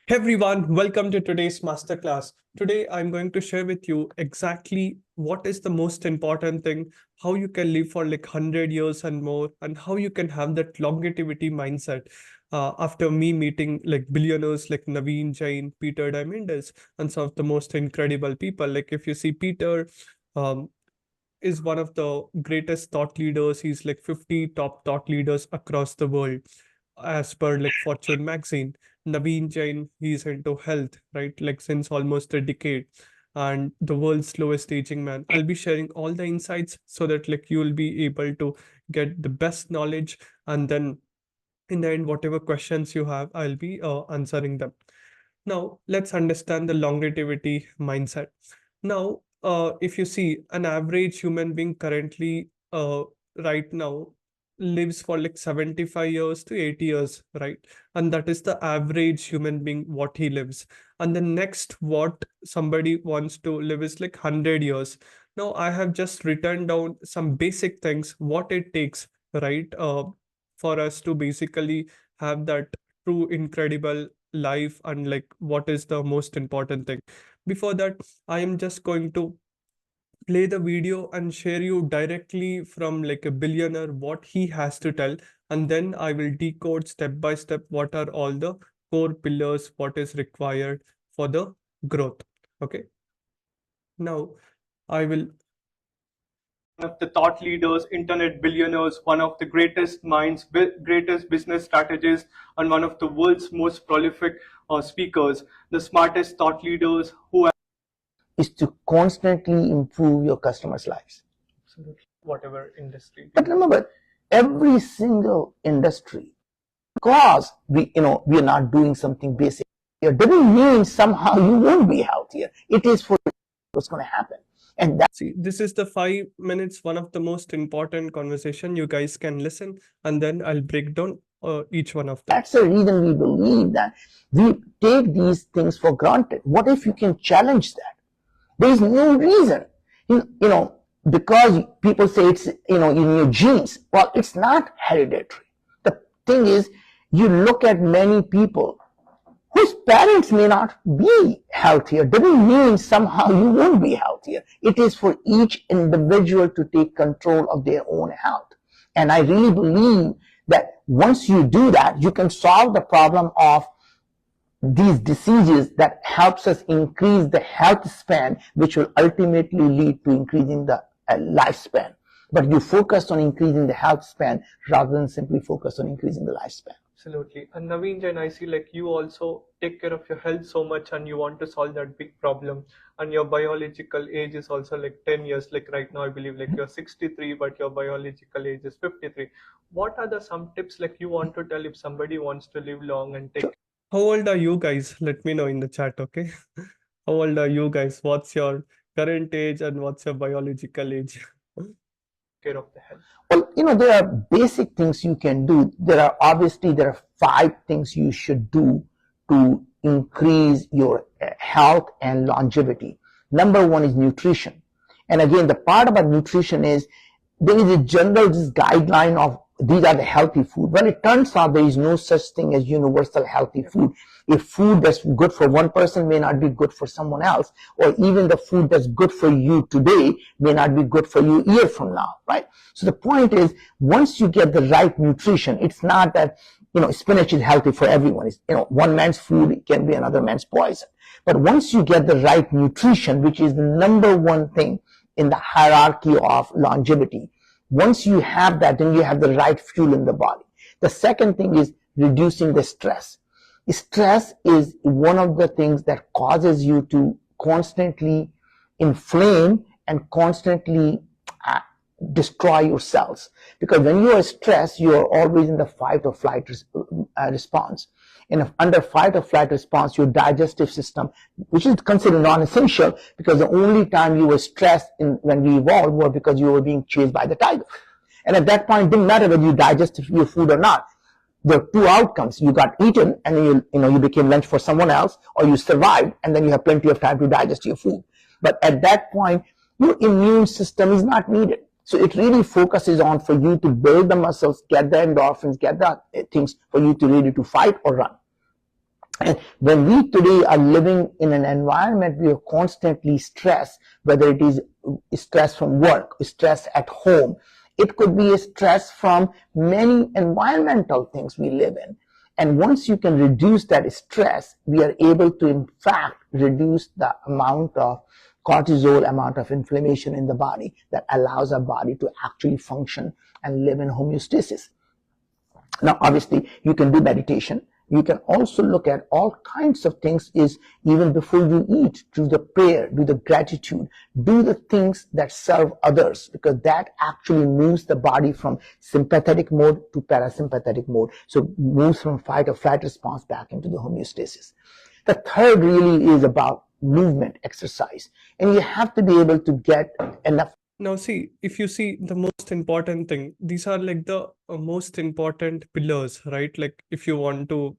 Hey everyone, welcome to today's masterclass. Today I'm going to share with you exactly what is the most important thing, how you can live for like 100 years and more, and how you can have that longevity mindset. After me meeting like billionaires like Naveen Jain, Peter Diamandis, and some of the most incredible people. Like if you see Peter, um, is one of the greatest thought leaders. He's like 50 top thought leaders across the world as per like Fortune magazine. Naveen Jain, he's into health, right? Like since almost a decade. And the world's slowest aging man. I'll be sharing all the insights so that like you'll be able to get the best knowledge. And then in the end, whatever questions you have, I'll be answering them. Now, let's understand the longevity mindset. Now, if you see an average human being currently, right now, lives for like 75 years to 80 years, right? And that is the average human being, what he lives. And the next, what somebody wants to live is like 100 years. Now, I have just written down some basic things, what it takes, right? For us to basically have that true incredible life and like what is the most important thing. Before that, I am just going to play the video and share you directly from like a billionaire what he has to tell, and then I will decode step by step what are all the core pillars, what is required for the growth. Okay, now I will one of the thought leaders, internet billionaires, one of the greatest minds, greatest business strategists, and one of the world's most prolific speakers, the smartest thought leaders who is to constantly improve your customers' lives. absolutely whatever industry. But remember, every single industry, because we are not doing something basic, it doesn't mean somehow you won't be healthier. It is for what's going to happen. And that's See, this is the 5 minutes, one of the most important conversation. You guys can listen, and then I'll break down each one of them. the reason we believe that we take these things for granted. What if you can challenge that? There is no reason, because people say it's, in your genes. Well, it's not hereditary. The thing is, you look at many people whose parents may not be healthier. Doesn't mean somehow you won't be healthier. It is for each individual to take control of their own health. And I really believe that once you do that, you can solve the problem of these diseases that helps us increase the health span, which will ultimately lead to increasing the lifespan. But you focus on increasing the health span rather than simply focus on increasing the lifespan. Absolutely. And Naveen Jain, I see like you also take care of your health so much and you want to solve that big problem. And your biological age is also like 10 years. Like right now, I believe like you're 63, but your biological age is 53. What are the some tips like you want to tell if somebody wants to live long and take? How old are you guys? Let me know in the chat, okay? How old are you guys? What's your current age and what's your biological age? Care of the health. Well, there are basic things you can do. There are 5 things you should do to increase your health and longevity. Number 1 is nutrition. And again, the part about nutrition is there is a general guideline of these are the healthy food. Well, it turns out there is no such thing as universal healthy food. If food that's good for one person may not be good for someone else, or even the food that's good for you today may not be good for you a year from now, right? So the point is, once you get the right nutrition, it's not that, spinach is healthy for everyone. It's, one man's food can be another man's poison. But once you get the right nutrition, which is the number 1 thing in the hierarchy of longevity, once you have that, then you have the right fuel in the body. The second thing is reducing the stress. Stress is one of the things that causes you to constantly inflame and constantly destroy your cells. Because when you are stressed, you are always in the fight or flight response. And under fight or flight response, your digestive system, which is considered non-essential, because the only time you were stressed when we evolved was because you were being chased by the tiger. And at that point, it didn't matter whether you digested your food or not. There are 2 outcomes. You got eaten and you became lunch for someone else, or you survived and then you have plenty of time to digest your food. But at that point, your immune system is not needed. So it really focuses on for you to build the muscles, get the endorphins, get the things for you to really to fight or run. And when we today are living in an environment we are constantly stressed, whether it is stress from work, stress at home, it could be a stress from many environmental things we live in. And once you can reduce that stress, we are able to, in fact, reduce the amount of cortisol, amount of inflammation in the body that allows our body to actually function and live in homeostasis. Now, obviously, you can do meditation. You can also look at all kinds of things is even before you eat, do the prayer, do the gratitude, do the things that serve others, because that actually moves the body from sympathetic mode to parasympathetic mode. So moves from fight or flight response back into the homeostasis. The third really is about movement, exercise. And you have to be able to get enough. Now, see, if you see the most important thing, these are like the most important pillars, right? Like, if you want to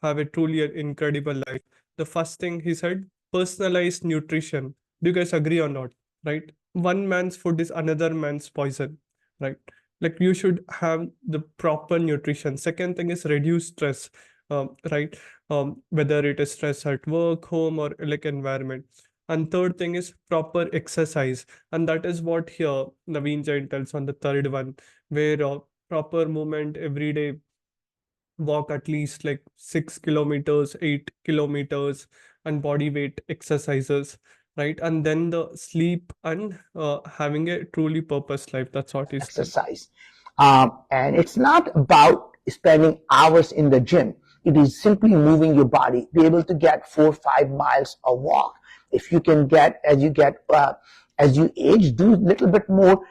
have a truly incredible life, the first thing he said, personalized nutrition. Do you guys agree or not? Right? One man's food is another man's poison, right? Like, you should have the proper nutrition. Second thing is reduce stress, right? Whether it is stress at work, home, or like environment. And third thing is proper exercise. And that is what here Naveen Jain tells on the third one, where proper movement every day, walk at least like 6 kilometers, 8 kilometers, and body weight exercises, right? And then the sleep and having a truly purpose life. That's what he's telling. Exercise. And it's not about spending hours in the gym. It is simply moving your body, be able to get 4 or 5 miles a walk. If you can get, as you age, do a little bit more,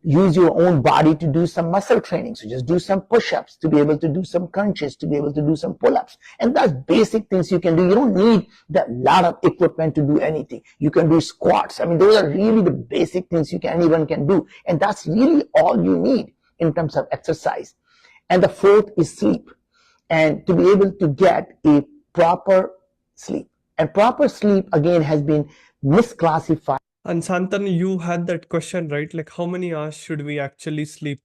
use your own body to do some muscle training. So just do some push-ups, to be able to do some crunches, to be able to do some pull-ups. And that's basic things you can do. You don't need that lot of equipment to do anything. You can do squats. I mean, those are really the basic things anyone can do. And that's really all you need in terms of exercise. And the fourth is sleep. And to be able to get a proper sleep. And proper sleep, again, has been misclassified. And Santan, you had that question, right? Like, how many hours should we actually sleep?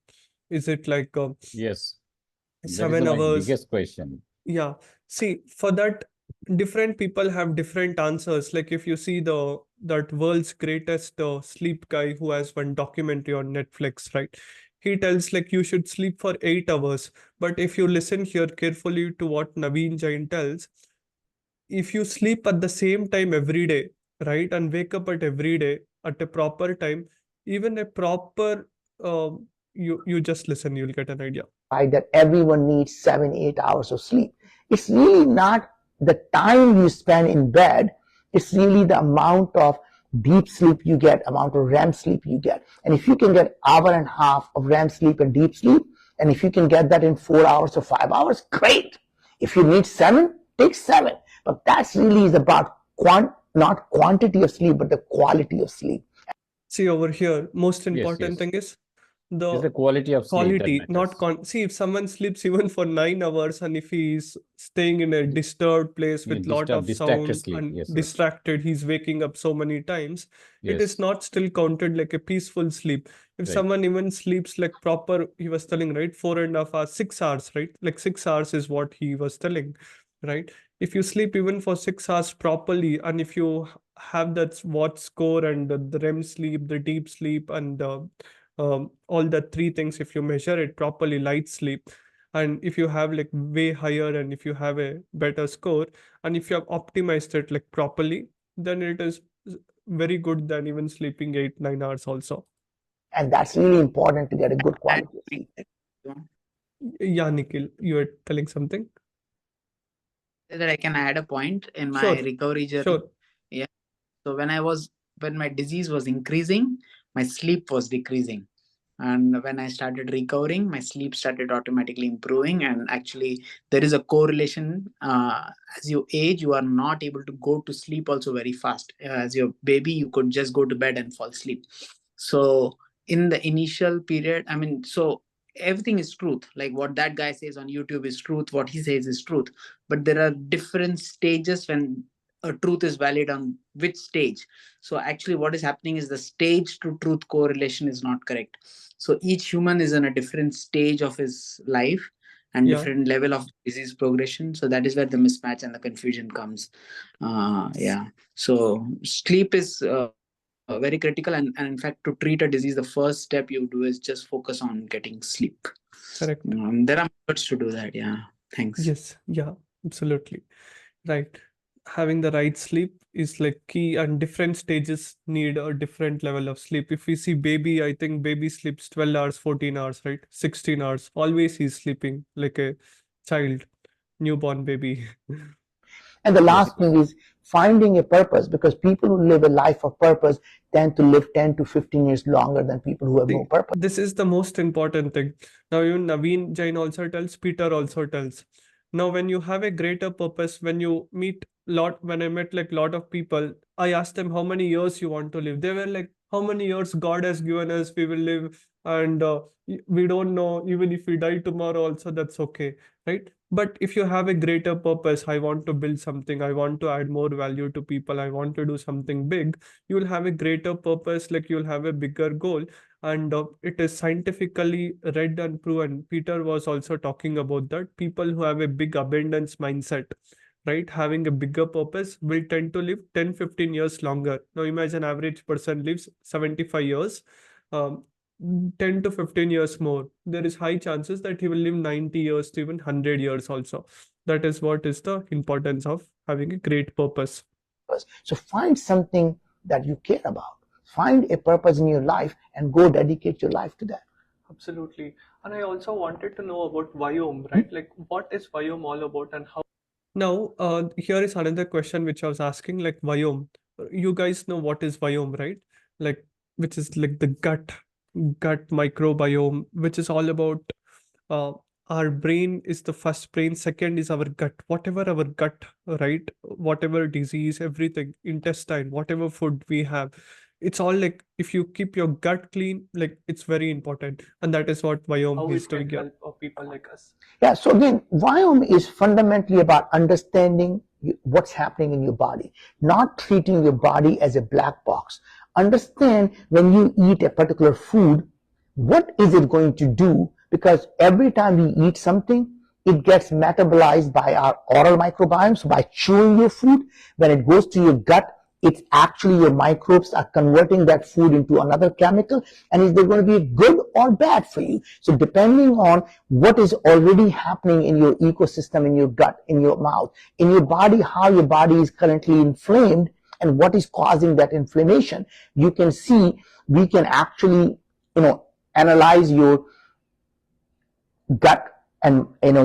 Is it like Yes, that is 7 hours? biggest question. Yeah. See, for that, different people have different answers. Like, if you see that world's greatest sleep guy who has one documentary on Netflix, right? He tells like you should sleep for 8 hours. But if you listen here carefully to what Naveen Jain tells, if you sleep at the same time every day, right, and wake up at every day at a proper time, even a proper you just listen, you'll get an idea. That everyone needs 7-8 hours of sleep. It's really not the time you spend in bed, it's really the amount of deep sleep you get, amount of REM sleep you get. And if you can get hour and a half of REM sleep and deep sleep, and if you can get that in 4 hours or 5 hours, great. If you need 7, take 7. But that's really is about not quantity of sleep, but the quality of sleep. See over here, most important yes. thing is It's the the quality of sleep that quality, not matters. see, if someone sleeps even for 9 hours and if he's staying in a disturbed place with lot of Distracted sound sleep. and Yes, yes, distracted, he's waking up so many times, it is yes. not still counted like a peaceful sleep. If Right. someone even sleeps like proper, he was telling, right, 4.5 hours, 6 hours, right, like 6 hours is what he was telling, right? If you sleep even for 6 hours properly, and if you have that watch score and the REM sleep, the deep sleep, and all the three things, if you measure it properly, light sleep, and if you have like way higher, and if you have a better score, and if you have optimized it like properly, then it is very good than even sleeping 8-9 hours also. And that's really important to get a good quality of sleep. Yeah, Nikhil, you were telling something. That I can add a point in my Sure, recovery journey. sure. Yeah. So when my disease was increasing, my sleep was decreasing. And when I started recovering, my sleep started automatically improving. And actually, there is a correlation. As you age, you are not able to go to sleep also very fast. As your baby, you could just go to bed and fall asleep. So in the initial period, I mean, so everything is truth. Like what that guy says on YouTube is truth. What he says is truth. But there are different stages when a truth is valid on which stage. So actually what is happening is the stage to truth correlation is not correct. So each human is in a different stage of his life, and Yeah, different level of disease progression. So that is where the mismatch and the confusion comes. Yeah. So sleep is very critical, and in fact, to treat a disease, the first step you do is just focus on getting sleep. correct. There are methods to do that. Yeah. Thanks. Yes, yeah, absolutely. Right. Having the right sleep is like key, and different stages need a different level of sleep. If we see baby, I think baby sleeps 12 hours, 14 hours, right? 16 hours. Always he's sleeping like a child, newborn baby. And the Yes. last thing is finding a purpose, because people who live a life of purpose tend to live 10 to 15 years longer than people who have no See, purpose. this is the most important thing. Now, even Naveen Jain also tells, Peter also tells. Now, when you have a greater purpose, when you meet lot, when I met like lot of people, I asked them how many years you want to live. They were like, how many years God has given us, we will live, and we don't know. Even if we die tomorrow, also that's okay, right? But if you have a greater purpose, I want to build something, I want to add more value to people, I want to do something big, you will have a greater purpose, like you'll have a bigger goal, and it is scientifically read and proven. Peter was also talking about that people who have a big abundance mindset, right, having a bigger purpose, will tend to live 10-15 years longer. Now imagine average person lives 75 years, um, 10 to 15 years more, there is high chances that he will live 90 years to even 100 years also. That is what is the importance of having a great purpose. So find something that you care about. Find a purpose in your life and go dedicate your life to that. Absolutely. And I also wanted to know about Vyom, right? Like, what is Vyom all about and how? Now, here is another question which I was asking, like Vyom. You guys know what is Vyom, right? Like, which is like the gut microbiome, which is all about uh, our brain is the first brain, second is our gut. Whatever our gut, right? Whatever disease, everything, intestine, whatever food we have, it's all like if you keep your gut clean, like it's very important. And that is what Vyom How is it can doing here. help people like us. Yeah, so again, Vyom is fundamentally about understanding what's happening in your body, not treating your body as a black box. Understand when you eat a particular food, what is it going to do? Because every time we eat something, it gets metabolized by our oral microbiome. So by chewing your food, when it goes to your gut, it's actually your microbes are converting that food into another chemical, and is there going to be good or bad for you? So depending on what is already happening in your ecosystem, in your gut, in your mouth, in your body, how your body is currently inflamed, and what is causing that inflammation, you can see we can actually, analyze your gut and your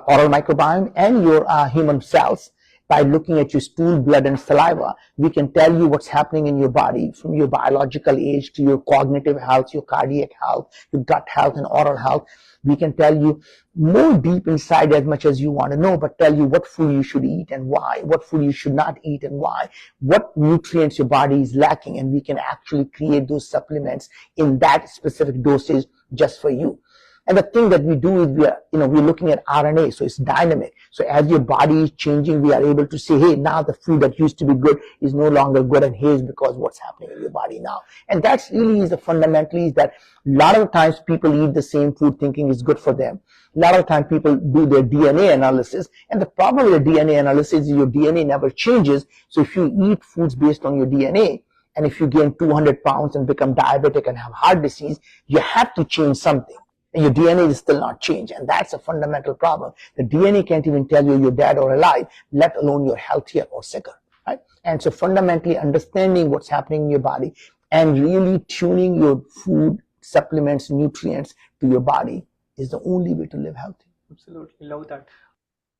oral microbiome and your human cells by looking at your stool, blood, and saliva. We can tell you what's happening in your body from your biological age to your cognitive health, your cardiac health, your gut health, and oral health. We can tell you more deep inside as much as you want to know, but tell you what food you should eat and why, what food you should not eat and why, what nutrients your body is lacking, and we can actually create those supplements in that specific dosage just for you. And the thing that we do is we're looking at RNA, so it's dynamic. So as your body is changing, we are able to say, hey, now the food that used to be good is no longer good, and here's because what's happening in your body now. And that's really is the fundamentally is that a lot of times people eat the same food thinking it's good for them. A lot of times people do their DNA analysis, and the problem with the DNA analysis is your DNA never changes. So if you eat foods based on your DNA, and if you gain 200 pounds and become diabetic and have heart disease, you have to change something. And your DNA is still not changed. And that's a fundamental problem. The DNA can't even tell you you're dead or alive, let alone you're healthier or sicker, right? And so fundamentally understanding what's happening in your body and really tuning your food, supplements, nutrients to your body is the only way to live healthy. Absolutely love that.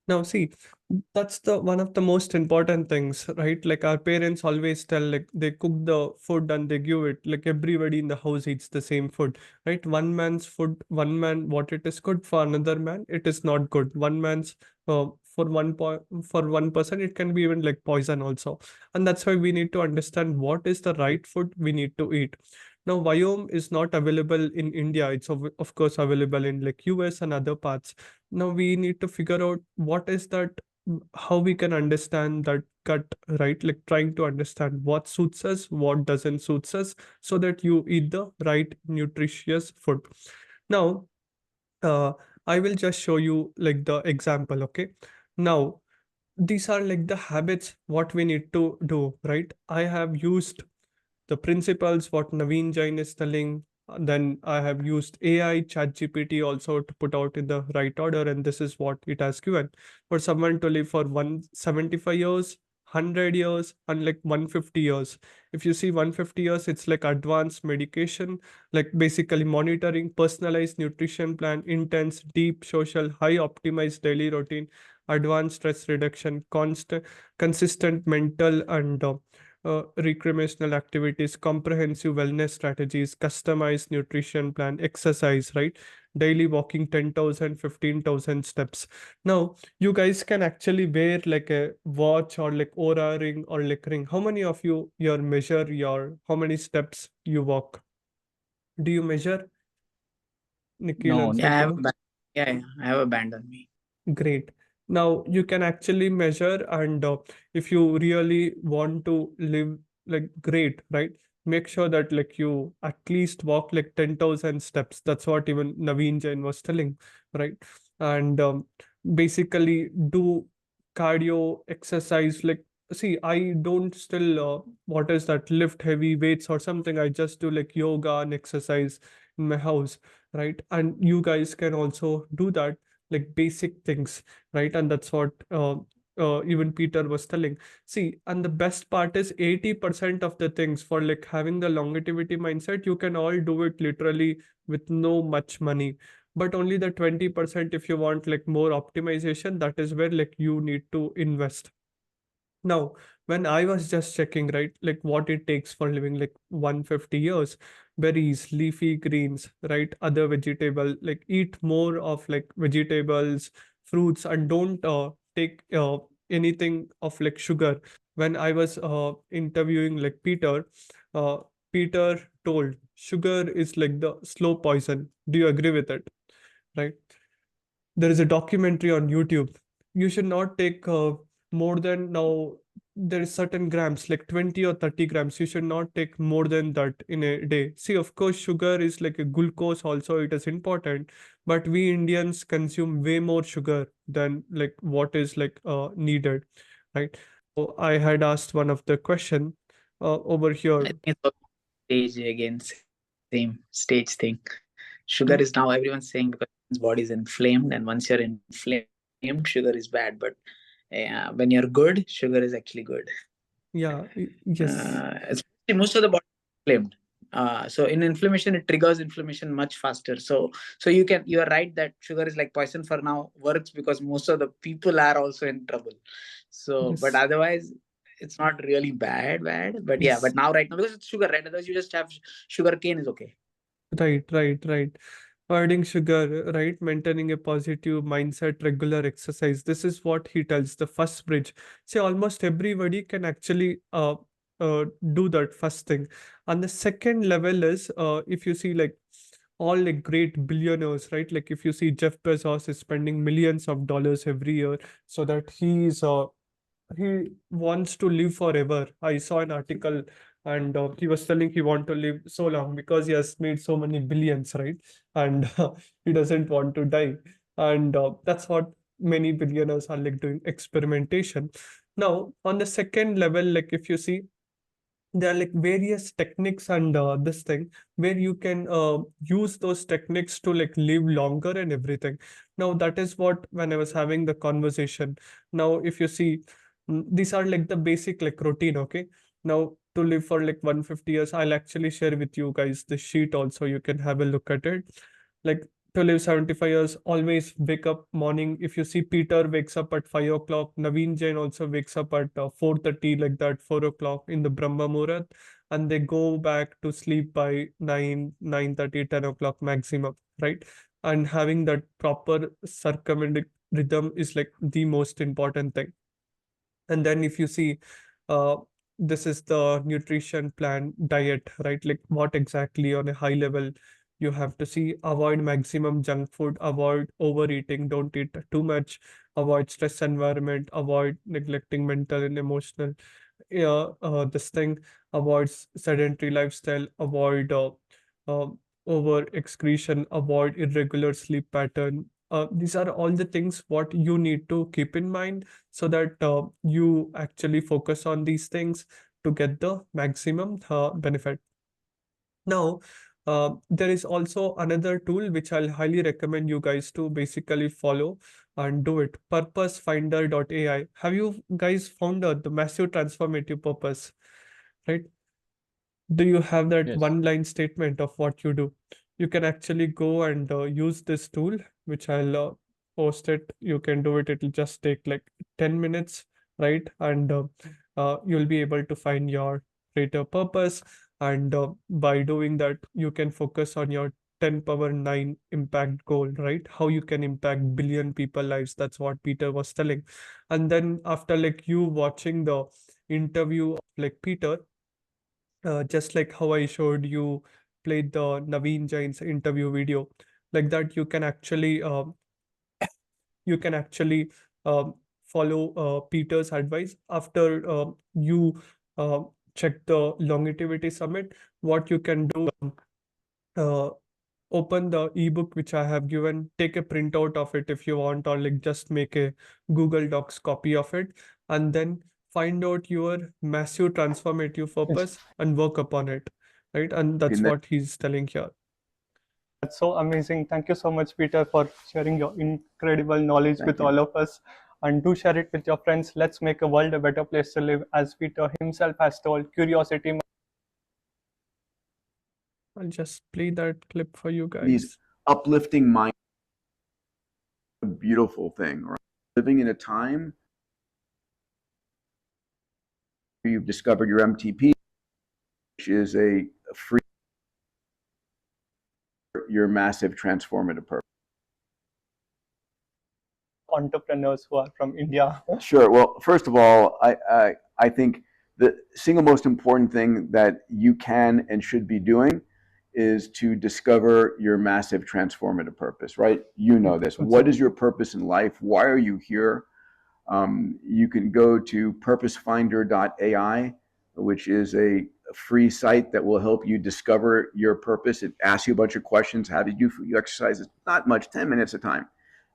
Now, see, that's the one of the most important things, right? Like our parents always tell, like they cook the food and they give it, like everybody in the house eats the same food, right? One man's food, one man, what it is good for another man, it is not good. One man's for one person, it can be even like poison also. And that's why we need to understand what is the right food we need to eat. Now, Vyome is not available in India. It's of course available in like US and other parts. Now we need to figure out what is that, how we can understand that gut, right? Like trying to understand what suits us, what doesn't suits us, so that you eat the right nutritious food. Now, uh, I will just show you like the example, okay? Now, these are like the habits what we need to do, right? I have used the principles what Naveen Jain is telling. Then I have used AI, ChatGPT also to put out in the right order, and this is what it has given. For someone to live for 175 years, 100 years, and like 150 years. If you see 150 years, it's like advanced medication, like basically monitoring, personalized nutrition plan, intense, deep social, high optimized daily routine, advanced stress reduction, constant, consistent mental and recreational activities, comprehensive wellness strategies, customized nutrition plan, exercise, right? Daily walking 10,000, 15,000 steps. Now, you guys can actually wear like a watch or like Aura ring or like ring. How many of you your measure your how many steps you walk? Do you measure, Nikhil No, and Yeah, I have Sanjana? yeah, I have a band on me. Great. Now you can actually measure, and if you really want to live like great, right? Make sure that like you at least walk like 10,000 steps. That's what even Naveen Jain was telling, right? And basically do cardio exercise. Like, see, I don't still what is that, lift heavy weights or something. I just do like yoga and exercise in my house, right? And you guys can also do that, like basic things, right? And that's what even Peter was telling. See, and the best part is 80% of the things for like having the longevity mindset, you can all do it literally with no much money. But only the 20%, if you want like more optimization, that is where like you need to invest. Now, when I was just checking, right, like what it takes for living like 150 years, berries, leafy greens, right, other vegetable, like eat more of like vegetables, fruits, and don't take anything of like sugar. When I was interviewing like Peter, uh, Peter told sugar is like the slow poison. Do you agree with it? Right? There is a documentary on YouTube. You should not take more than, now there is certain grams like 20 or 30 grams. You should not take more than that in a day. See, of course sugar is like a glucose also, it is important, but we Indians consume way more sugar than like what is like needed, right? So I had asked one of the question over I here. think it's also stage again, same stage thing. Sugar is now everyone's saying because one's body is inflamed, and once you're inflamed, sugar is bad. But when you're good, sugar is actually good. Yeah, yes, Especially most of the body is inflamed. So in inflammation, it triggers inflammation much faster. So you are right that sugar is like poison for now works because most of the people are also in trouble. So but yes, otherwise, it's not really bad. But yeah, yes. but now right now because it's sugar, right? Otherwise, you just have sugar cane is okay. Right. Avoiding sugar, right? Maintaining a positive mindset, regular exercise. This is what he tells the first bridge. See, almost everybody can actually do that first thing. And the second level is if you see like all like great billionaires, right? Like if you see Jeff Bezos is spending millions of dollars every year so that he wants to live forever. I saw an article, and he was telling he want to live so long because he has made so many billions, right? And he doesn't want to die. And that's what many billionaires are like doing experimentation. Now, on the second level, like if you see, there are like various techniques and this thing where you can use those techniques to like live longer and everything. Now that is what when I was having the conversation. Now if you see, these are like the basic like routine, okay? Now to live for like 150 years, I'll actually share with you guys the sheet also, you can have a look at it. Like to live 75 years, always wake up morning. If you see, Peter wakes up at 5 o'clock. Naveen Jain also wakes up at 4:30, like that, 4 o'clock in the Brahma Muhurat. And they go back to sleep by 9:30, 10 o'clock maximum, right? And having that proper circadian rhythm is like the most important thing. And then if you see, uh, this is the nutrition plan diet, right? Like what exactly on a high level you have to see, avoid maximum junk food, avoid overeating, don't eat too much, avoid stress environment, avoid neglecting mental and emotional. Yeah, this thing, avoid sedentary lifestyle, avoid uh, over excretion, avoid irregular sleep pattern, These are all the things what you need to keep in mind so that you actually focus on these things to get the maximum benefit. Now, there is also another tool which I'll highly recommend you guys to basically follow and do it. Purposefinder.ai. Have you guys found out the massive transformative purpose, right? Do you have that Yes. one-line statement of what you do? You can actually go and use this tool, which I'll post it. You can do it. It'll just take like 10 minutes, right? And you'll be able to find your greater purpose. And by doing that, you can focus on your 10 power 9 impact goal, right? How you can impact billion people lives. That's what Peter was telling. And then after like you watching the interview of like Peter, just like how I showed you played the Naveen Jain's interview video, like that you can actually follow Peter's advice after you uh, check the longevity summit. What you can do, uh, open the ebook which I have given, take a printout of it if you want, or like just make a Google Docs copy of it, and then find out your massive transformative purpose and work upon it, right? And that's what he's telling here. That's so amazing. Thank you so much, Peter, for sharing your incredible knowledge with all of us. And do share it with your friends. Let's make a world a better place to live. As Peter himself has told, curiosity. I'll just play that clip for you guys. These uplifting mind, a beautiful thing, right? Living in a time where you've discovered your MTP, which is a free, your massive transformative purpose. Entrepreneurs who are from India. Sure. Well, first of all, I think the single most important thing that you can and should be doing is to discover your massive transformative purpose, right? You know this. What is your purpose in life? Why are you here? You can go to purposefinder.ai, which is a free site that will help you discover your purpose. It asks you a bunch of questions. How did you exercise? It's not much, 10 minutes a time.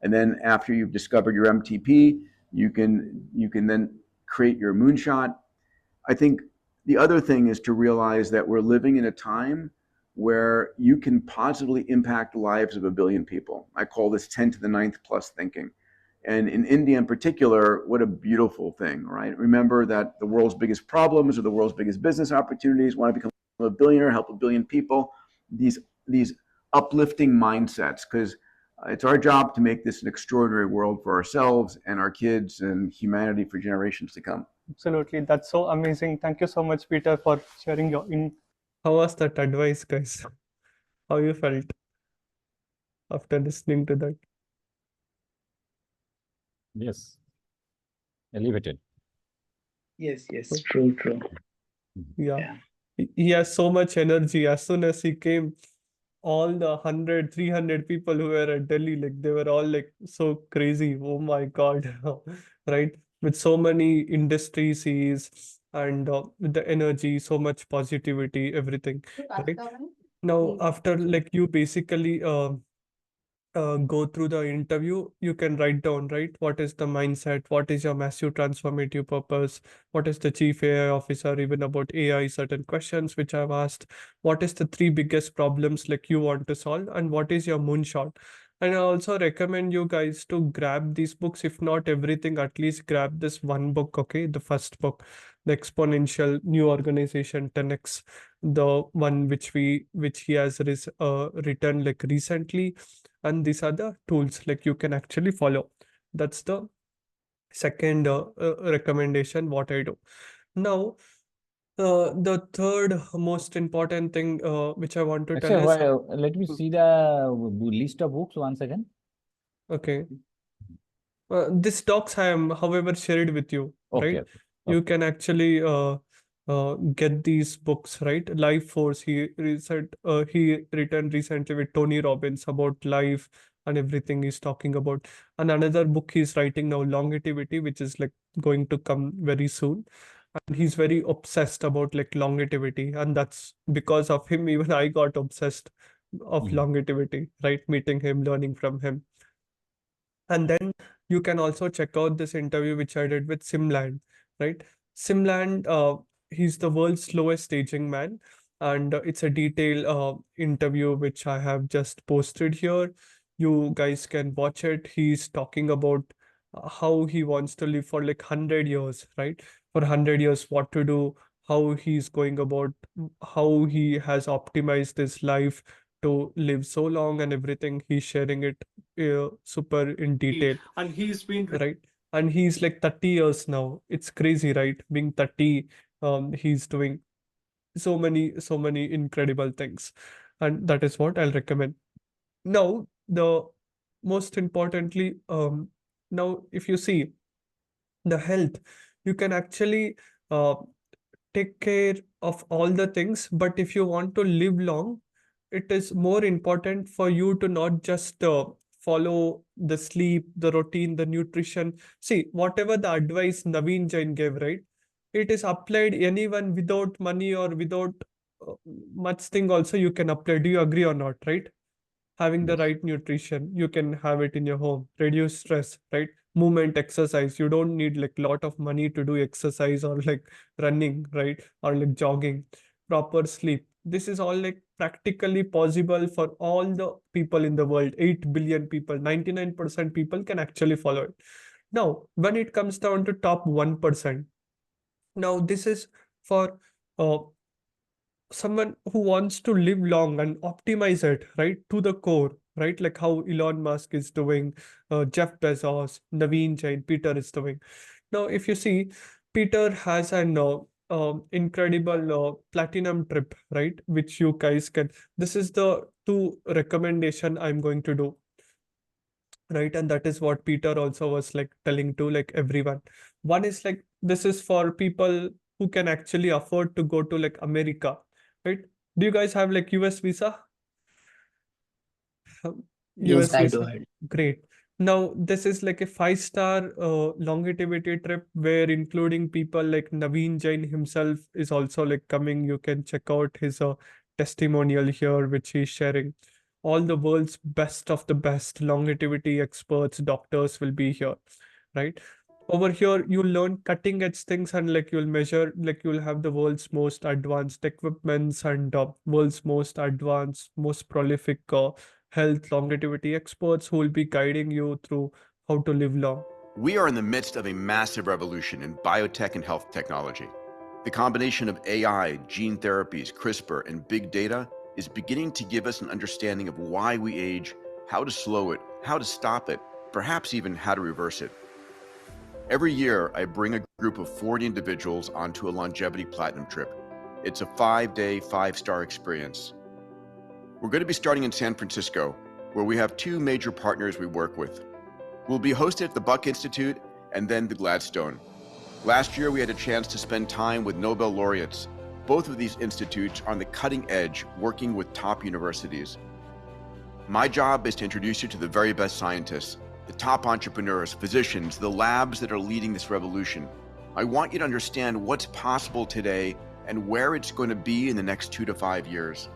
And then after you've discovered your MTP, you can then create your moonshot. I think the other thing is to realize that we're living in a time where you can positively impact the lives of 1 billion people. I call this 10 to the 9th plus thinking. And in India in particular, what a beautiful thing, right? Remember that the world's biggest problems or the world's biggest business opportunities, want to become a billionaire, help 1 billion people, these uplifting mindsets, because it's our job to make this an extraordinary world for ourselves and our kids and humanity for generations to come. Absolutely. That's so amazing. Thank you so much, Peter, for sharing your How was that advice, guys? How you felt after listening to that? Yes. Elevated. Yes, true. Yeah. He has so much energy. As soon as he came, all the 100, 300 people who were at Delhi, like they were all like so crazy. Oh my God. Right? With so many industries he is, and with the energy, so much positivity, everything. Right? Now, after like you basically go through the interview, you can write down, right? What is the mindset? What is your massive transformative purpose? What is the chief AI officer, even about AI, certain questions which I've asked? What is the 3 biggest problems like you want to solve? And what is your moonshot? And I also recommend you guys to grab these books. If not everything, at least grab this one book, okay? The first book, The Exponential New Organization 10X, the one which he has written like recently. And these are the tools like you can actually follow. That's the second recommendation what I do. Now, the third most important thing which I want to Akshay, tell is, let me see the list of books once again. okay, this docs I am, however, shared with you, right? Okay. You can actually get these books, right? Life Force, he written recently with Tony Robbins about life and everything he's talking about. And another book he's writing now, Longevity, which is like going to come very soon. And he's very obsessed about like longevity. And that's because of him, even I got obsessed of longevity, right? Meeting him, learning from him. And then you can also check out this interview which I did with Simland, right? Simland, he's the world's slowest aging man. And it's a detailed interview which I have just posted here. You guys can watch it. He's talking about how he wants to live for like 100 years, right? For 100 years, what to do, how he's going about, how he has optimized his life to live so long and everything. He's sharing it super in detail. And he's been right. And he's like 30 years now. It's crazy, right? Being 30, he's doing so many incredible things. And that is what I'll recommend. Now, the most importantly, now if you see the health, you can actually uh, take care of all the things, but if you want to live long, it is more important for you to not just follow the sleep, the routine, the nutrition. See, whatever the advice Naveen Jain gave, right? It is applied anyone without money or without uh, much thing also you can apply. Do you agree or not, right? Having the Yes. right nutrition, you can have it in your home. Reduce stress, right? Movement, exercise. You don't need like lot of money to do exercise or like running, right? Or like jogging. Proper sleep. This is all like practically possible for all the people in the world. 8 billion people, 99% people can actually follow it. Now, when it comes down to top 1%, now this is for uh, someone who wants to live long and optimize it, right, to the core, right? Like how Elon Musk is doing, Jeff Bezos, Naveen Jain, Peter is doing. Now, if you see, Peter has an incredible platinum trip, right? Which you guys can. This is the two recommendation I'm going to do, right? And that is what Peter also was like telling to like everyone. One is like this is for people who can actually afford to go to like America, right? Do you guys have like US visa? Yes, US I do. visa. Great. Now, this is like a 5-star longevity trip where including people like Naveen Jain himself is also like coming. You can check out his testimonial here, which he's sharing. All the world's best of the best longevity experts, doctors will be here, right? Over here, you'll learn cutting edge things and like you'll measure, like you'll have the world's most advanced equipments and world's most advanced, most prolific health longevity experts who will be guiding you through how to live long. We are in the midst of a massive revolution in biotech and health technology. The combination of AI, gene therapies, CRISPR, and big data is beginning to give us an understanding of why we age, how to slow it, how to stop it, perhaps even how to reverse it. Every year, I bring a group of 40 individuals onto a longevity platinum trip. It's a 5-day, 5-star experience. We're going to be starting in San Francisco, where we have 2 major partners we work with. We'll be hosted at the Buck Institute and then the Gladstone. Last year, we had a chance to spend time with Nobel laureates. Both of these institutes are on the cutting edge, working with top universities. My job is to introduce you to the very best scientists, the top entrepreneurs, physicians, the labs that are leading this revolution. I want you to understand what's possible today and where it's going to be in the next 2 to 5 years.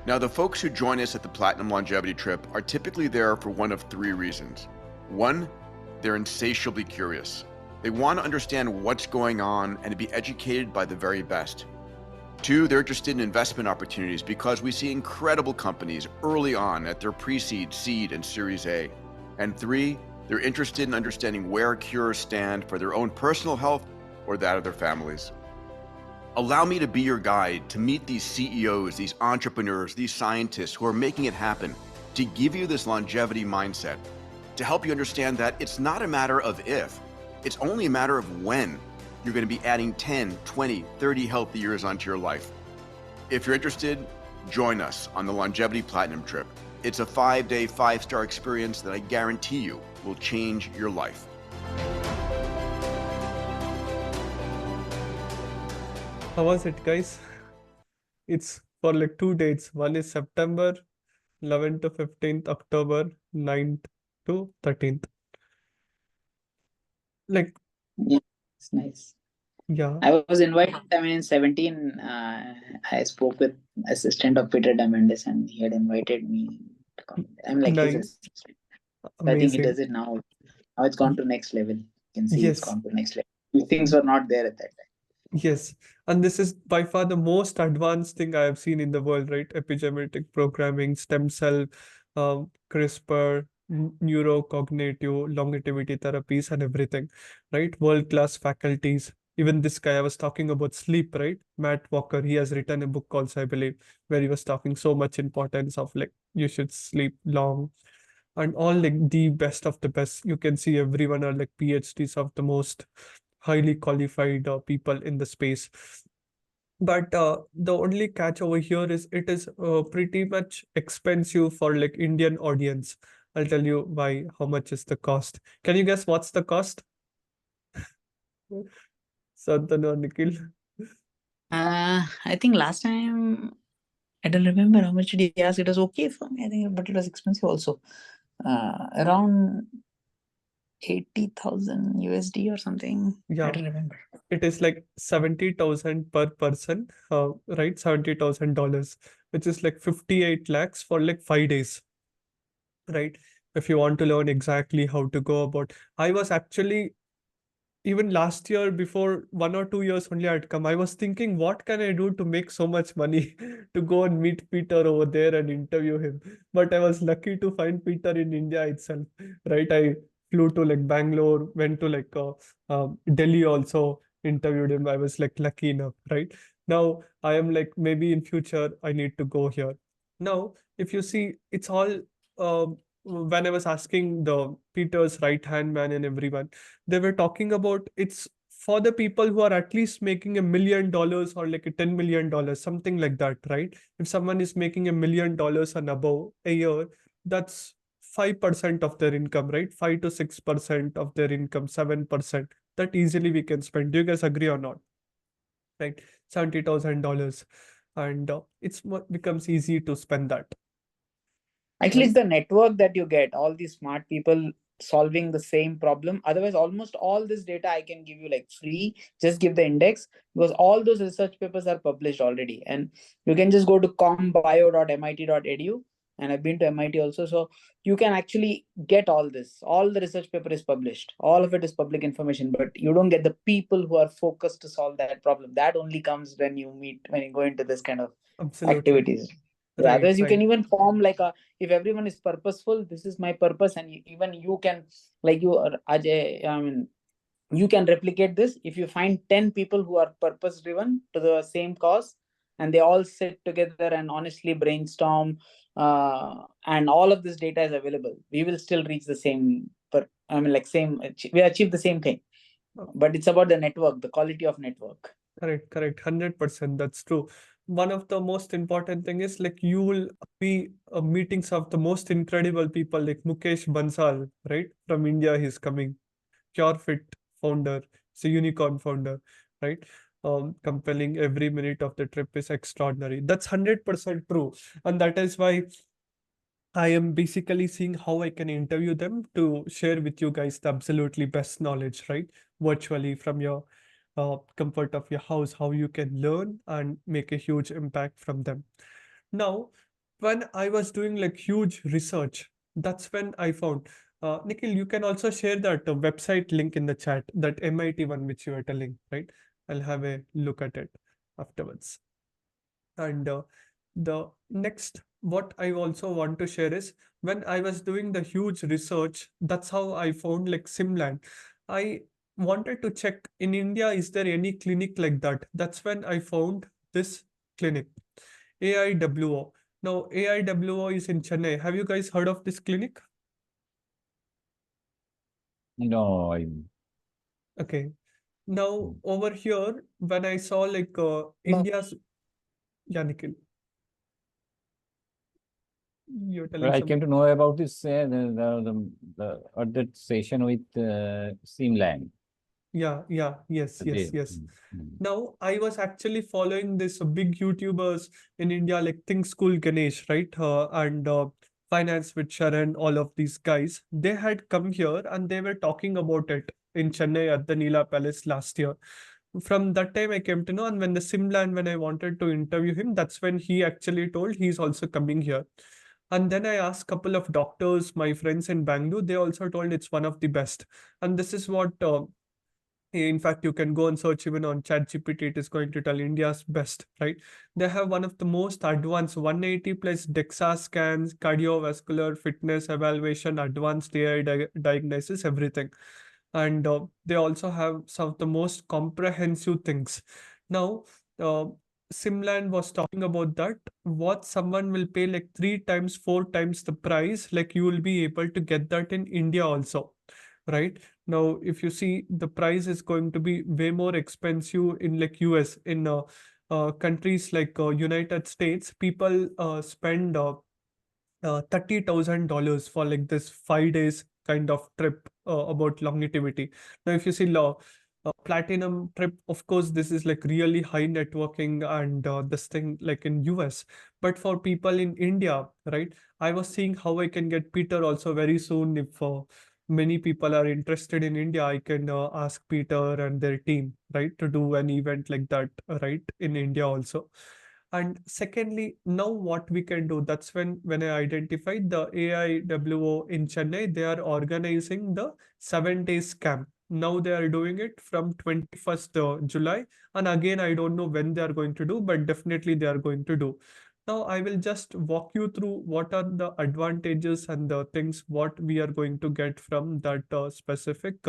Now, the folks who join us at the Platinum Longevity Trip are typically there for one of 3 reasons. 1, they're insatiably curious. They want to understand what's going on and to be educated by the very best. 2, they're interested in investment opportunities because we see incredible companies early on at their pre-seed, seed, and Series A. And 3, they're interested in understanding where cures stand for their own personal health or that of their families. Allow me to be your guide to meet these CEOs, these entrepreneurs, these scientists who are making it happen, to give you this longevity mindset, to help you understand that it's not a matter of if, it's only a matter of when you're going to be adding 10, 20, 30 healthy years onto your life. If you're interested, join us on the Longevity Platinum Trip. It's a 5-day, 5-star experience that I guarantee you will change your life. How was it, guys? It's for like 2 dates. One is September 11th to 15th, October 9th to 13th. Like, Yeah, it's nice. yeah. I was invited. I mean, in 17, I spoke with assistant of Peter Diamandis, and he had invited me to come. I'm like his Nice. assistant. I think he does Amazing. it now. Now it's gone to next level. You can see it's Yes. gone to next level. These things were not there at that time. Yes, and this is by far the most advanced thing I have seen in the world, right? Epigenetic programming, stem cell, CRISPR, neurocognitive, longevity therapies, and everything, right? World-class faculties. Even this guy I was talking about sleep, right? Matt Walker, he has written a book also, I believe, where he was talking so much importance of like you should sleep long and all like the best of the best. You can see everyone are like PhDs of the most highly qualified people in the space. But the only catch over here is it is pretty much expensive for like Indian audience. I'll tell you why, how much is the cost. Can you guess what's the cost? Santanu or Nikhil? I think last time I don't remember how much did he ask. It was okay for me, I think, but it was expensive also. Around 80,000 USD or something. I Yeah, don't remember. it is like 70,000 per person, right? $70,000, which is like 58 lakhs for like 5 days, right? If you want to learn exactly how to go about. I was actually even last year, before 1 or 2 years only I'd come, I was thinking, what can I do to make so much money to go and meet Peter over there and interview him? But I was lucky to find Peter in India itself, right? I flew to like Bangalore, went to like Delhi also, interviewed him. I was like lucky enough, right? Now I am like, maybe in future I need to go here. Now, if you see, it's all when I was asking the Peter's right hand man and everyone, they were talking about it's for the people who are at least making $1 million or like a $10 million, something like that, right? If someone is making $1 million and above a year, that's 5% of their income, right? 5 to 6% of their income, 7%. That easily we can spend. Do you guys agree or not? Right? $70,000. And it's what becomes easy to spend that, Actually, right? it's the network that you get, all these smart people solving the same problem. Otherwise, almost all this data I can give you like free. Just give the index, because all those research papers are published already. And you can just go to combio.mit.edu. And I've been to MIT also. So you can actually get all this. All the research paper is published. All of it is public information, but you don't get the people who are focused to solve that problem. That only comes when you meet, when you go into this kind of Absolutely. activities. Yeah, Right, otherwise you right. can even form like a, if everyone is purposeful, this is my purpose, and even you can, like you are Ajay, I mean, you can replicate this if you find 10 people who are purpose driven to the same cause, and they all sit together and honestly brainstorm, and all of this data is available, we will still reach the same like same, we achieve the same thing. But it's about the network, the quality of network. Correct, correct. 100%. That's true. One of the most important thing is like you will be meetings of the most incredible people like Mukesh Bansal, right? From India, he's coming. PureFit founder, it's a unicorn founder, right? Compelling every minute of the trip is extraordinary. That's 100% true. And that is why I am basically seeing how I can interview them to share with you guys the absolutely best knowledge, right? Virtually from your comfort of your house, how you can learn and make a huge impact from them. Now, when I was doing like huge research, that's when I found, Nikhil, you can also share that website link in the chat, that MIT one which you are telling, right? I'll have a look at it afterwards. And the next, what I also want to share is when I was doing the huge research, that's how I found like Simland. I wanted to check in India, is there any clinic like that? That's when I found this clinic, AIWO. Now, AIWO is in Chennai. Have you guys heard of this clinic? No, Okay. Now, over here, when I saw like India's, yeah, Nikhil, you're but telling I came something. to know about this at that session with Seamland. Yes. Mm. Now, I was actually following this big YouTubers in India, like Think School Ganesh, right? And Finance with Sharon, all of these guys. They had come here and they were talking about it in Chennai at the Neela Palace last year. From that time, I came to know. And when the Simland, when I wanted to interview him, that's when he actually told he's also coming here. And then I asked a couple of doctors, my friends in Bangalore, they also told it's one of the best. And this is what in fact, you can go and search even on ChatGPT, it is going to tell India's best, right? They have one of the most advanced 180 plus DEXA scans, cardiovascular fitness evaluation, advanced AI diagnosis, everything. And they also have some of the most comprehensive things. Now, uh, Simland was talking about that. What someone will pay like 3 times, 4 times the price, like you will be able to get that in India also, right? Now, if you see, the price is going to be way more expensive in like US, in countries like United States, people spend $30,000 for like this 5 days kind of trip about longevity. Now, if you see platinum trip, of course, this is like really high networking and this thing like in US. But for people in India, right? I was seeing how I can get Peter also very soon. If many people are interested in India, I can ask Peter and their team, right, to do an event like that, right, in India also. And secondly, now what we can do, that's when I identified the AIWO in Chennai, they are organizing the 7 days camp. Now they are doing it from 21st July. And again, I don't know when they are going to do, but definitely they are going to do. Now I will just walk you through what are the advantages and the things what we are going to get from that specific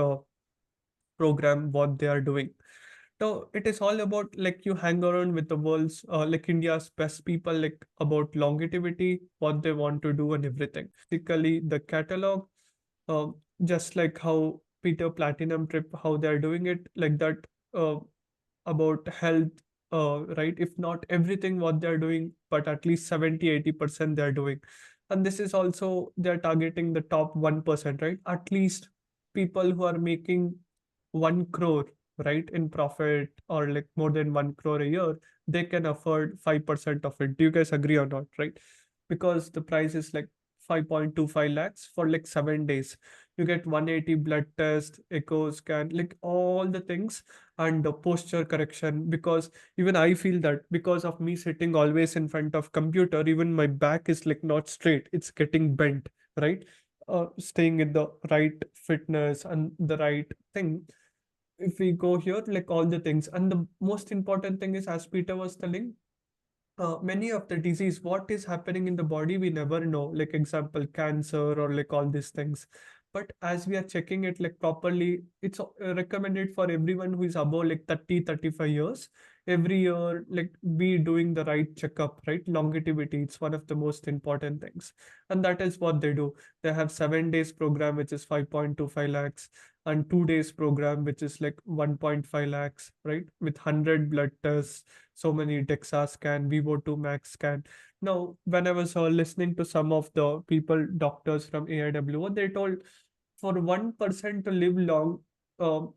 program, what they are doing. Now it is all about like you hang around with the world's like India's best people, like about longevity, what they want to do and everything. Basically, the catalog, uh, just like how Peter Platinum Trip, how they're doing it, like that, uh, about health, right? If not everything what they're doing, but at least 70-80% they're doing. And this is also they're targeting the top 1%, right? At least people who are making 1 crore, right, in profit, or like more than 1 crore a year, they can afford 5% of it. Do you guys agree or not, right? Because the price is like 5.25 lakhs for like 7 days. You get 180 blood test, echo scan, like all the things, and the posture correction. Because even I feel that because of me sitting always in front of computer, even my back is like not straight, it's getting bent, right? Staying in the right fitness and the right thing, if we go here, like all the things. And the most important thing is, as Peter was telling, many of the disease, what is happening in the body, we never know. Like example, cancer or like all these things. But as we are checking it like properly, it's recommended for everyone who is above like 30-35 years. Every year, like be doing the right checkup, right? Longevity, it's one of the most important things. And that is what they do. They have 7 days program, which is 5.25 lakhs, and 2 days program, which is like 1.5 lakhs, right? With 100 blood tests, so many DEXA scan, Vivo2 Max scan. Now, when I was listening to some of the people, doctors from AIWO, they told for 1% to live long, um,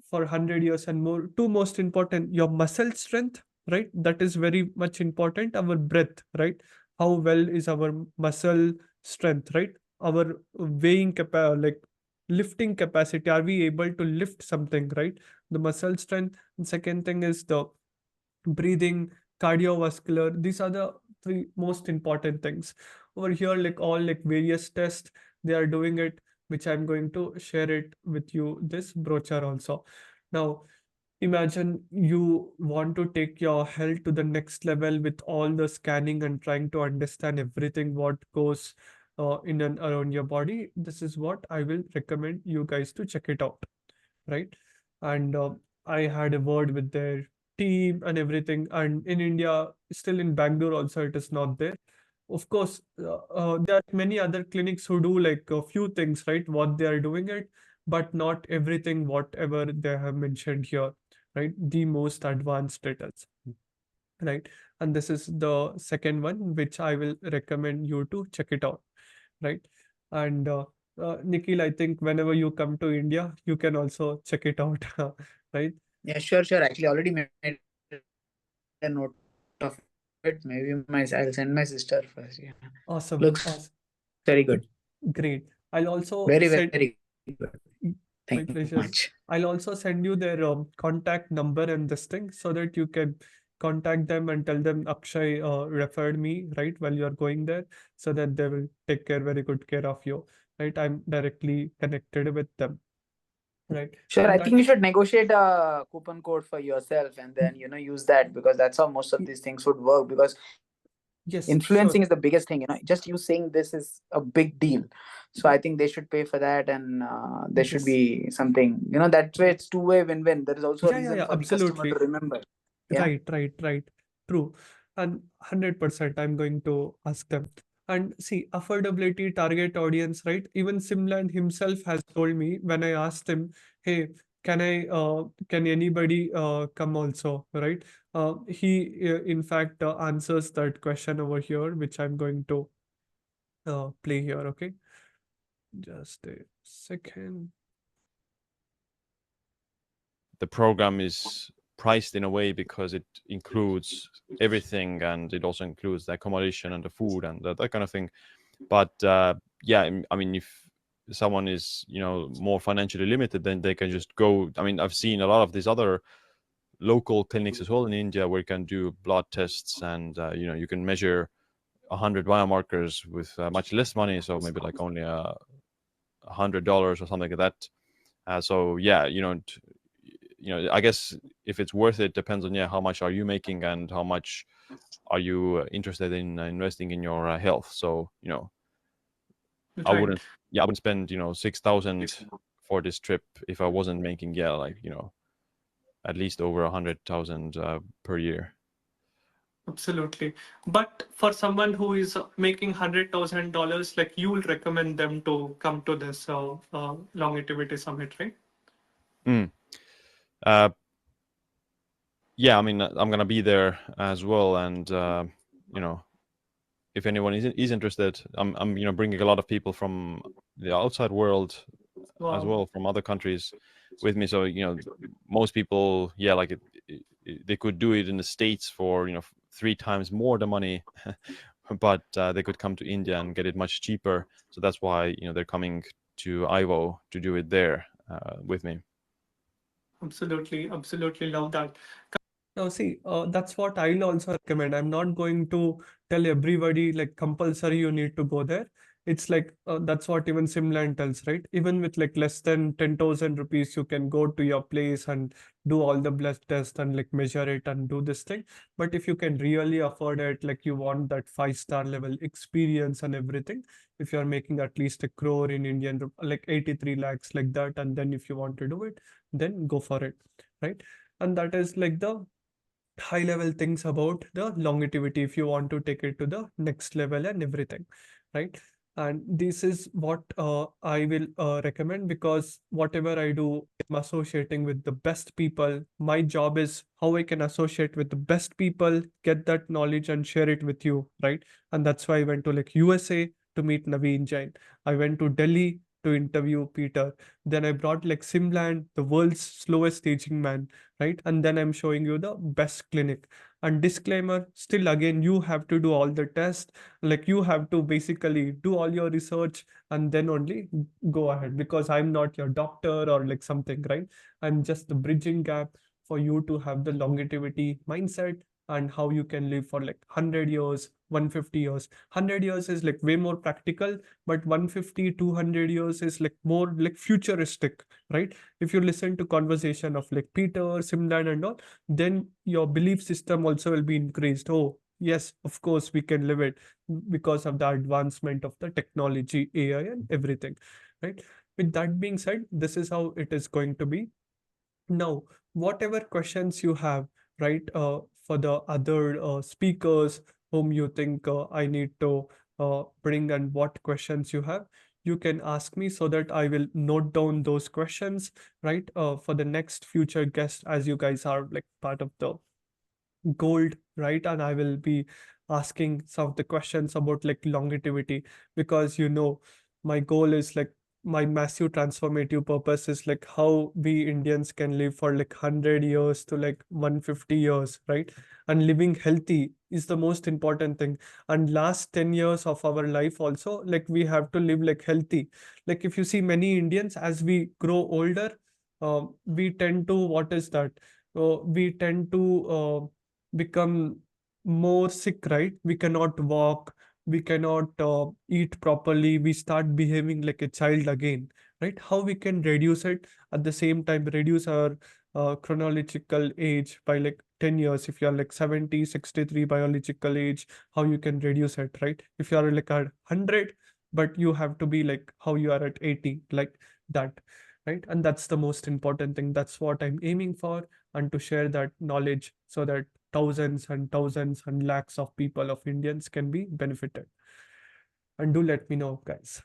for 100 years and more, two most important, your muscle strength, right? That is very much important. Our breath, right? How well is our muscle strength, right? Our weighing capacity, like lifting capacity. Are we able to lift something, right? The muscle strength. And second thing is the breathing, cardiovascular. These are the three most important things. Over here, like all like various tests, they are doing it, which I'm going to share it with you, this brochure also. Now, imagine you want to take your health to the next level with all the scanning and trying to understand everything what goes in and around your body. This is what I will recommend you guys to check it out, right? And I had a word with their team and everything. And in India, still in Bangalore also, it is not there. Of course, there are many other clinics who do like a few things, right? What they are doing it, but not everything, whatever they have mentioned here, right? The most advanced details, right? And this is the second one, which I will recommend you to check it out, right? And Nikhil, I think whenever you come to India, you can also check it out, right? Yeah, sure, sure. Actually, already made a note of it. Maybe I'll send my sister first. Yeah, Awesome, looks awesome, very good. great. I'll also Very, send. very good. My Thank you pleasure. much. I'll also send you their contact number and this thing so that you can contact them and tell them Akshay referred me, right, while you're going there, so that they will take very good care of you, right? I'm directly connected with them, right? Sure, And I that, think you should negotiate a coupon code for yourself and then use that, because that's how most of these things would work. Because yes, influencing sure. is the biggest thing. Just you saying this is a big deal. So I think they should pay for that, and there should Yes. be something. That way it's two-way win-win. There is also a reason Yeah, for the customer to absolutely. remember. Yeah. Right. True. And 100% I'm going to ask them. And see, affordability, target audience, right? Even Simland himself has told me when I asked him, hey, can anybody come also, right? He in fact answers that question over here, which I'm going to play here, okay? Just a second. The program is priced in a way because it includes everything, and it also includes the accommodation and the food and that kind of thing. But yeah, I mean, if someone is more financially limited, then they can just go. I mean, I've seen a lot of these other local clinics as well in India where you can do blood tests, and you can measure 100 biomarkers with much less money, so maybe like only $100 or something like that. So yeah, I guess if it's worth it depends on how much are you making and how much are you interested in investing in your health. So I Right. wouldn't spend 6,000 for this trip if I wasn't making at least over 100,000 per year. Absolutely. But for someone who is making $100,000, like you will recommend them to come to this longevity summit, right? Uh, yeah, I mean, I'm gonna be there as well, and if anyone is interested, I'm bringing a lot of people from the outside world as well, from other countries with me. So most people, like they could do it in the States for 3 times more the money, but they could come to India and get it much cheaper. So that's why they're coming to Ivo to do it there with me. Absolutely love that. Now, see, that's what I'll also recommend. I'm not going to tell everybody like compulsory you need to go there. It's like that's what even Simland tells, right? Even with like less than 10,000 rupees, you can go to your place and do all the blood test and like measure it and do this thing. But if you can really afford it, like you want that 5-star level experience and everything, if you're making at least a crore in like 83 lakhs like that, and then if you want to do it, then go for it, right? And that is like the high level things about the longevity if you want to take it to the next level and everything, right? And this is what I will recommend, because whatever I do, I'm associating with the best people. My job is how I can associate with the best people, get that knowledge and share it with you, right? And that's why I went to like USA to meet Naveen Jain. I went to Delhi to interview Peter. Then I brought like Simland, the world's slowest aging man, right? And then I'm showing you the best clinic. And disclaimer, still again, you have to do all the tests. Like you have to basically do all your research and then only go ahead, because I'm not your doctor or like something, right? I'm just the bridging gap for you to have the longevity mindset and how you can live for like 100 years, 150 years. 100 years is like way more practical, but 150, 200 years is like more like futuristic, right? If you listen to conversation of like Peter, Simland and all, then your belief system also will be increased. Oh, yes, of course we can live it because of the advancement of the technology, AI and everything, right? With that being said, this is how it is going to be. Now, whatever questions you have, right, for the other speakers whom you think I need to bring, and what questions you have, you can ask me so that I will note down those questions, right, for the next future guest, as you guys are like part of the gold, right? And I will be asking some of the questions about like longevity, because my goal is like my massive transformative purpose is like how we Indians can live for like 100 years to like 150 years, right? And living healthy is the most important thing. And last 10 years of our life also, like we have to live like healthy. Like if you see many Indians, as we grow older, we tend to, what is that? We tend to become more sick, right? We cannot walk, we cannot eat properly, we start behaving like a child again, right? How we can reduce it, at the same time reduce our chronological age by like 10 years. If you're like 70, 63 biological age, how you can reduce it, right? If you are like at 100, but you have to be like how you are at 80, like that, right? And that's the most important thing. That's what I'm aiming for, and to share that knowledge so that thousands and lakhs of people, of Indians, can be benefited. And do let me know, guys.